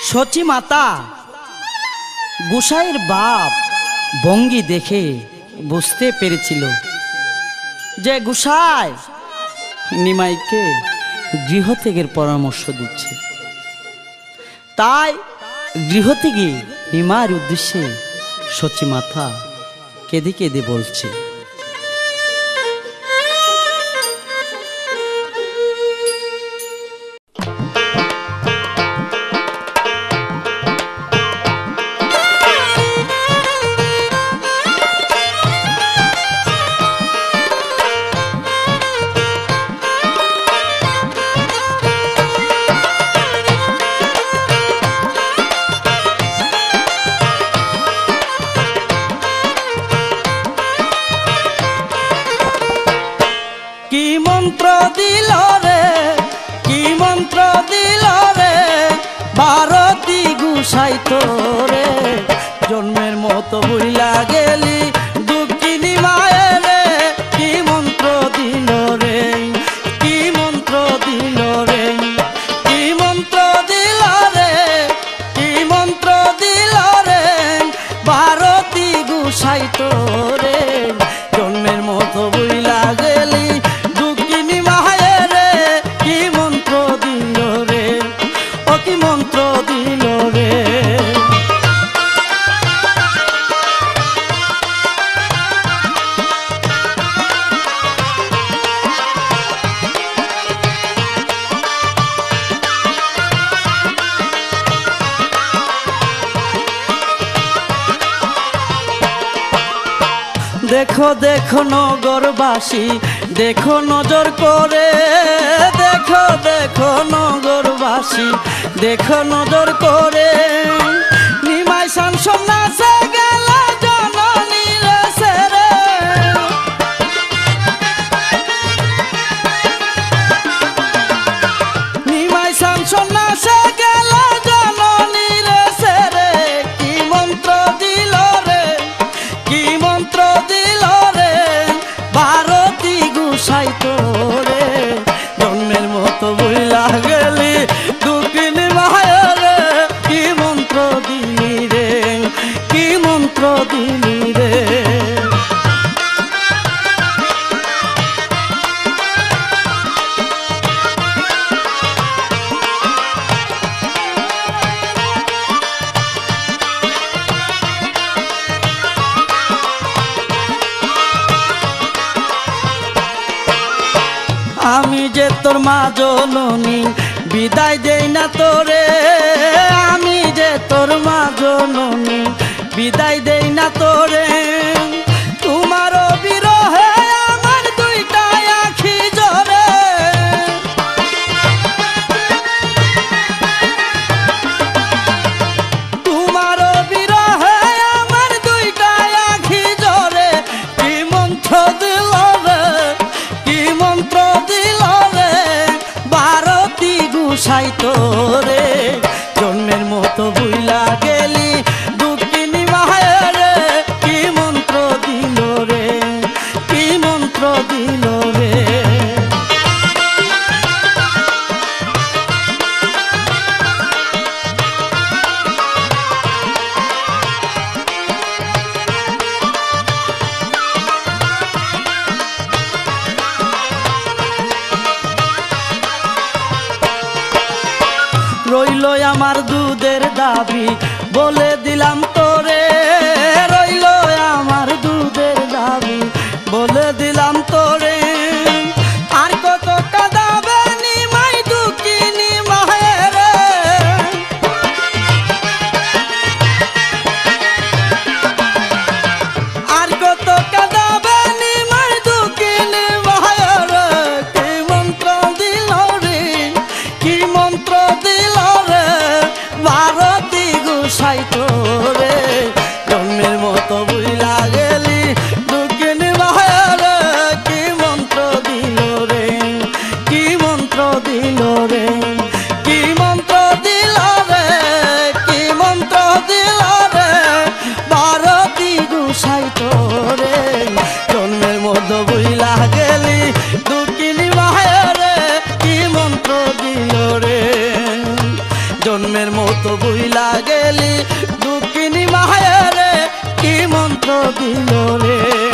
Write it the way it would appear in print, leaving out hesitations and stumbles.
সচি মাতা গোসাইয়ের বাপ ভঙ্গি দেখে বুঝতে পেরেছিল যে গোসাই নিমাইকে গৃহত্যাগের পরামর্শ দিচ্ছে। তাই গৃহত্যাগে নিমার উদ্দেশ্যে সচি মাতা কেঁদে কেঁদে বলছে, কি মন্ত্র দিল রে, কি মন্ত্র দিল রে ভারতী গোসাই তোরে, জন্মের মতো বুইলা গেলি দুঃখিনী মায়ের রে, কি মন্ত্র দিল রে, কি মন্ত্র দিল রে, কি মন্ত্র দিল রে, কি মন্ত্র দিল রে ভারতী গোসাই তোরে, জন্মের মতো বুইলা গেলি দেখো দেখো নগরবাসী দেখো নজর করে, দেখো দেখো নগরবাসী দেখো নজর করে, নিমাই শান সন্ন্যাসে গেল জননী রে সেরে, নিমাই শান সন্ন্যাসে গেল জননী রে সেরে, কি মন্ত্র দিল রে, কি মন্ত্র দিল রে ভারতী গোসাই তোরে, জন্মের মতো বুইলা গেলি দুঃখিনী মায়ের রে, কি মন্ত্র দিলি রে, কি মন্ত্র দিলি রে। আমি যে তোর মা জননী বিদায় দেই না তোরে, আমি যে তোর মা জননী বিদায় দেই না তোরে, তোমার বিরহে আমার দুইটা আখি জ্বরে, তোমার বিরহে আমার দুইটা আখি জ্বরে, কি মন্ত্র দিল রে, কি মন্ত্র দিল রে ভারতী গোসাই তোরে, জন্মের মতো বুইলা গেলি দুঃখিনী মায়ের রে, কি মন্ত্র দিল রে, কি মন্ত্র দিল রে। রইল আমার দুধের দাবি বলে দিলাম তোরে, রইল আমার দুধের দাবি বলে দিলাম তোরে, আর কত কাঁদাবে নিমাই দুঃখিনী মায়ের রে, আর কত কাঁদাবে নিমাই দুঃখিনী মায়ের রে, কি মন্ত্র দিল রে, কি মন্ত্র দিল রে ভারতী গোসাই তোরে, জন্মের মতো বুইলা গেলি দুঃখিনী মায়ের রে, কি মন্ত্র তো বুইলা গেলি দুঃখিনী মায়েরে কি মন্ত্র দিল রে।